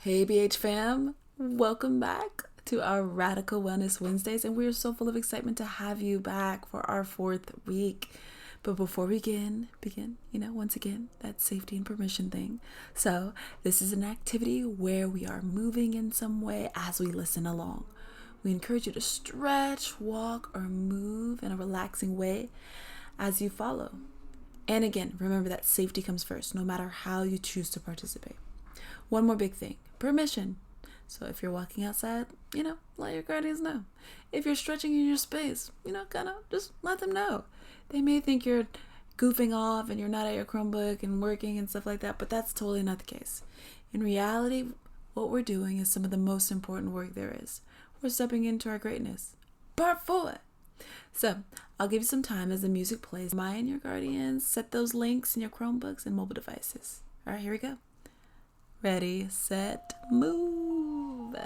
Hey BH fam, welcome back to our Radical Wellness Wednesdays, and we are so full of excitement to have you back for our fourth week. But before we begin, once again, that safety and permission thing. So this is an activity where we are moving in some way as we listen along. We encourage you to stretch, walk, or move in a relaxing way as you follow. And again, remember that safety comes first, no matter how you choose to participate. One more big thing, permission. So if you're walking outside, let your guardians know. If you're stretching in your space, just let them know. They may think you're goofing off and you're not at your Chromebook and working and stuff like that, but that's totally not the case. In reality, what we're doing is some of the most important work there is. We're stepping into our greatness. Part 4. So I'll give you some time as the music plays. Mind your guardians, set those links in your Chromebooks and mobile devices. All right, here we go. Ready, set, move.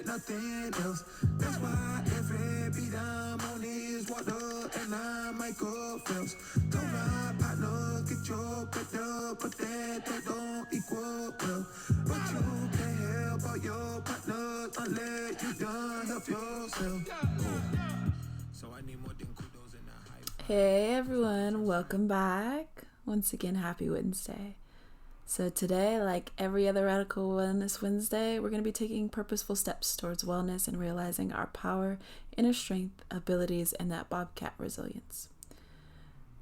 Nothing else. That's why every beat I'm on is water and I might go first. Don't lie, partner, get your better, but that don't equal well. But you can't help out your partner unless you done help yourself. So I need more than kudos in the hype. Hey everyone, welcome back. Once again, happy Wednesday. So today, like every other Radical Wellness Wednesday, we're going to be taking purposeful steps towards wellness and realizing our power, inner strength, abilities, and that bobcat resilience.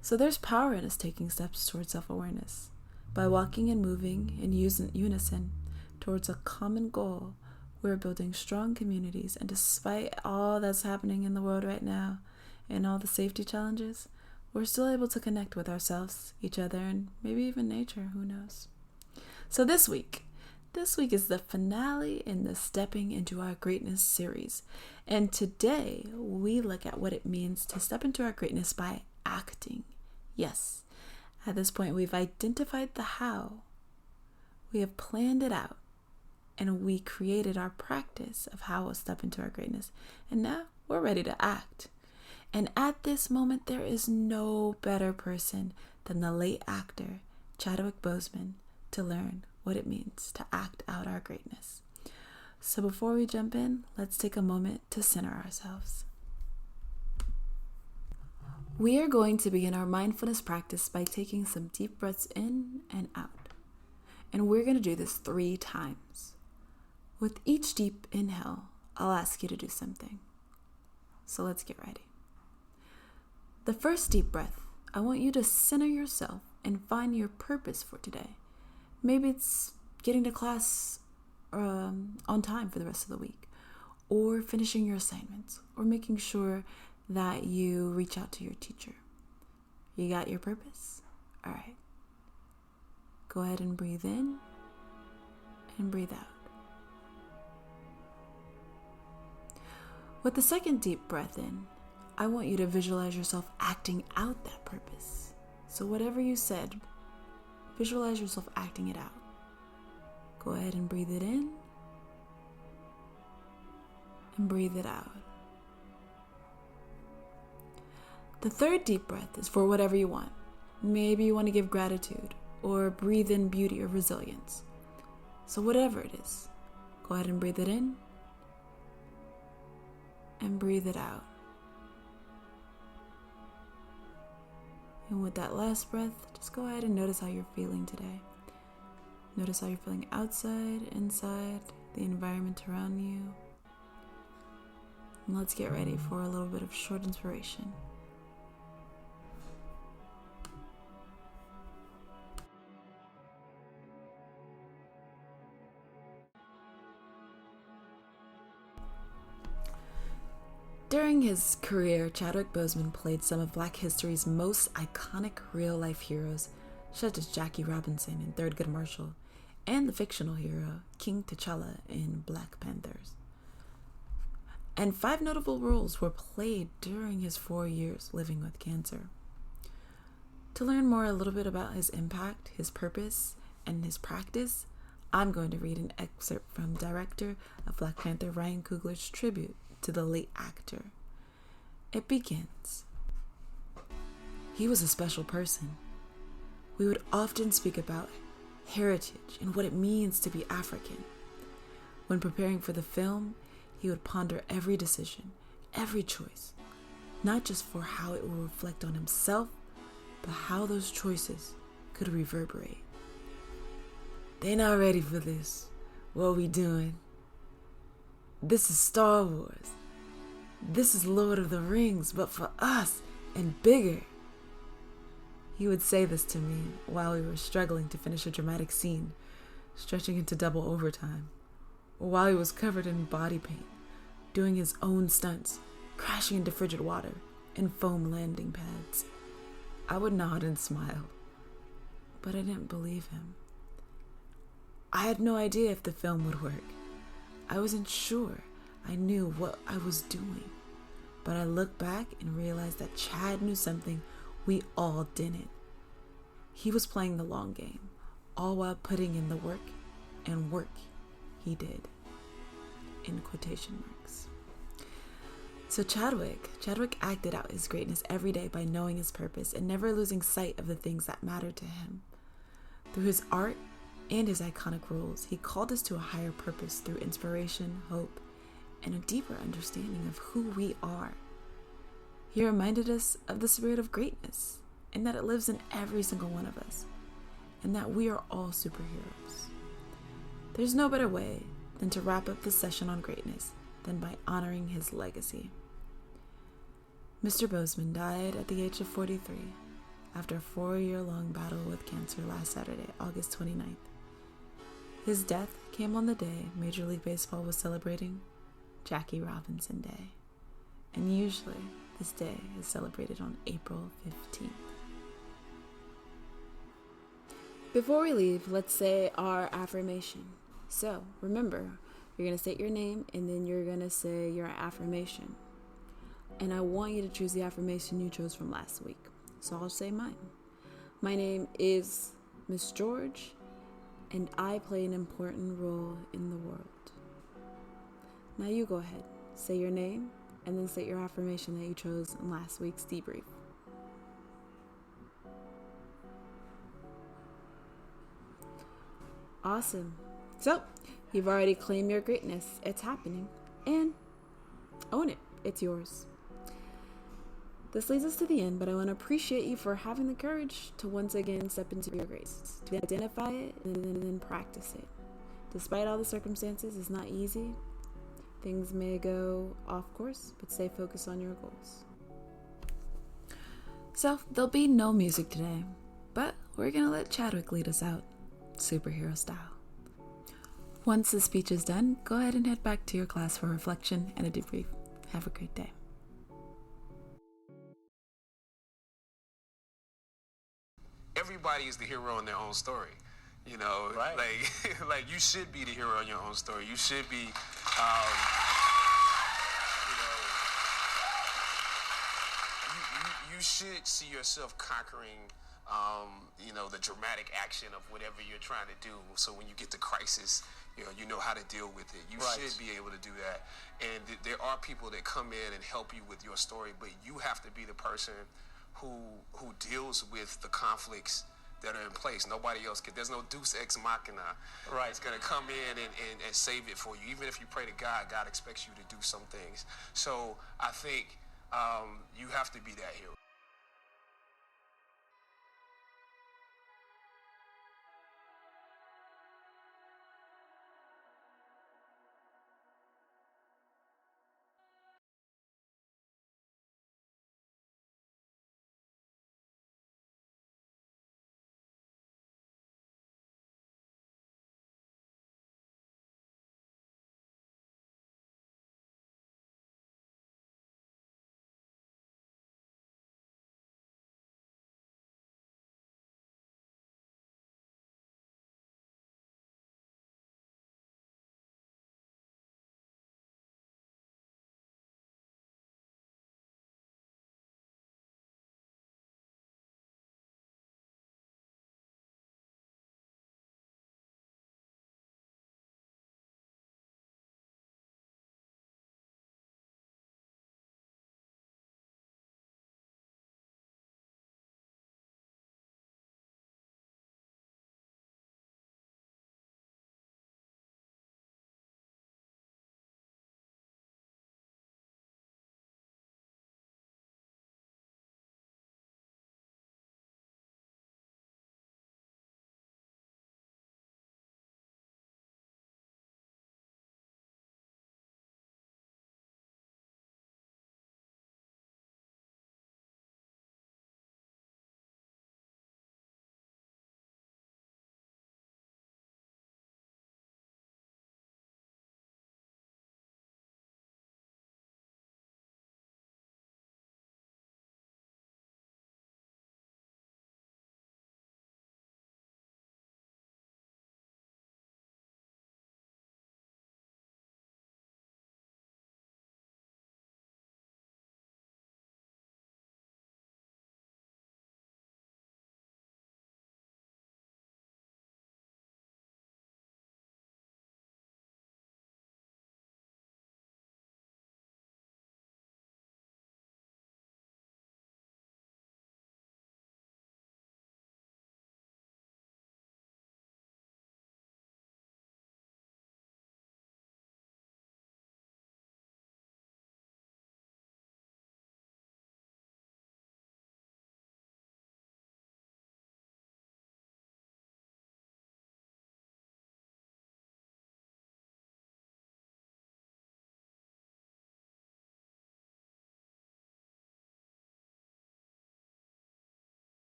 So there's power in us taking steps towards self-awareness. By walking and moving in unison towards a common goal, we're building strong communities. And despite all that's happening in the world right now and all the safety challenges, we're still able to connect with ourselves, each other, and maybe even nature, who knows. So this week is the finale in the Stepping into Our Greatness series. And today we look at what it means to step into our greatness by acting. Yes, at this point we've identified the how. We have planned it out. And we created our practice of how we'll step into our greatness. And now we're ready to act. And at this moment, there is no better person than the late actor, Chadwick Boseman, to learn what it means to act out our greatness. So before we jump in, let's take a moment to center ourselves. We are going to begin our mindfulness practice by taking some deep breaths in and out. And we're going to do this 3 times. With each deep inhale, I'll ask you to do something. So let's get ready. The first deep breath, I want you to center yourself and find your purpose for today. Maybe it's getting to class on time for the rest of the week, or finishing your assignments, or making sure that you reach out to your teacher. You got your purpose? All right. Go ahead and breathe in and breathe out. With the second deep breath in, I want you to visualize yourself acting out that purpose. So whatever you said, visualize yourself acting it out. Go ahead and breathe it in and breathe it out. The third deep breath is for whatever you want. Maybe you want to give gratitude or breathe in beauty or resilience. So whatever it is, go ahead and breathe it in and breathe it out. And with that last breath, just go ahead and notice how you're feeling today. Notice how you're feeling outside, inside, the environment around you. And let's get ready for a little bit of short inspiration. During his career, Chadwick Boseman played some of Black history's most iconic real-life heroes, such as Jackie Robinson in Thurgood Marshall, and the fictional hero King T'Challa in Black Panthers. And 5 notable roles were played during his 4 years living with cancer. To learn more a little bit about his impact, his purpose, and his practice, I'm going to read an excerpt from director of Black Panther Ryan Coogler's tribute to the late actor. It begins. He was a special person. We would often speak about heritage and what it means to be African. When preparing for the film, he would ponder every decision, every choice, not just for how it will reflect on himself, but how those choices could reverberate. They not ready for this. What we doing? This is Star Wars. This is Lord of the Rings, but for us and bigger. He would say this to me while we were struggling to finish a dramatic scene, stretching into double overtime, or while he was covered in body paint, doing his own stunts, crashing into frigid water and foam landing pads. I would nod and smile, but I didn't believe him. I had no idea if the film would work. I wasn't sure I knew what I was doing, but I looked back and realized that Chad knew something we all didn't. He was playing the long game, all while putting in the work, and work he did, in quotation marks. So Chadwick acted out his greatness every day by knowing his purpose and never losing sight of the things that mattered to him. Through his art and his iconic roles, he called us to a higher purpose through inspiration, hope, and a deeper understanding of who we are. He reminded us of the spirit of greatness and that it lives in every single one of us, and that we are all superheroes. There's no better way than to wrap up this session on greatness than by honoring his legacy. Mr. Boseman died at the age of 43 after a 4-year-long battle with cancer last Saturday, August 29th. His death came on the day Major League Baseball was celebrating Jackie Robinson Day, and usually this day is celebrated on April 15th. Before we leave, let's say our affirmation. So remember, you're going to state your name and then you're going to say your affirmation. And I want you to choose the affirmation you chose from last week. So I'll say mine. My name is Miss George, and I play an important role in the world. Now you go ahead, say your name, and then state your affirmation that you chose in last week's debrief. Awesome. So, you've already claimed your greatness. It's happening. And own it. It's yours. This leads us to the end, but I want to appreciate you for having the courage to once again step into your grace, to identify it and then practice it. Despite all the circumstances, it's not easy. Things may go off course, but stay focused on your goals. So, there'll be no music today, but we're going to let Chadwick lead us out, superhero style. Once the speech is done, go ahead and head back to your class for reflection and a debrief. Have a great day. Everybody is the hero in their own story, you know. Right. Like you should be the hero in your own story. You should be, you should see yourself conquering, the dramatic action of whatever you're trying to do. So when you get to crisis, you know how to deal with it. You Right. should be able to do that. And there are people that come in and help you with your story, but you have to be the person who deals with the conflicts that are in place. Nobody else can. There's no deus ex machina that's going to come in and save it for you. Even if you pray to God, God expects you to do some things. So I think you have to be that hero.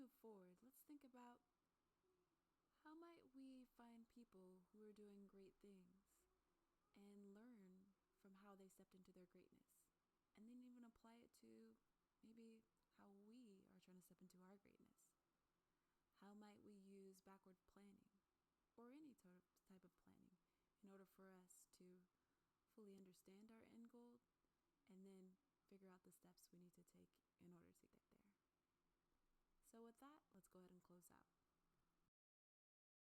move forward, let's think about how might we find people who are doing great things and learn from how they stepped into their greatness, and then even apply it to maybe how we are trying to step into our greatness. How might we use backward planning or any type of planning in order for us to fully understand our end goal and then figure out the steps we need to take in order to get there? So with that, let's go ahead and close out.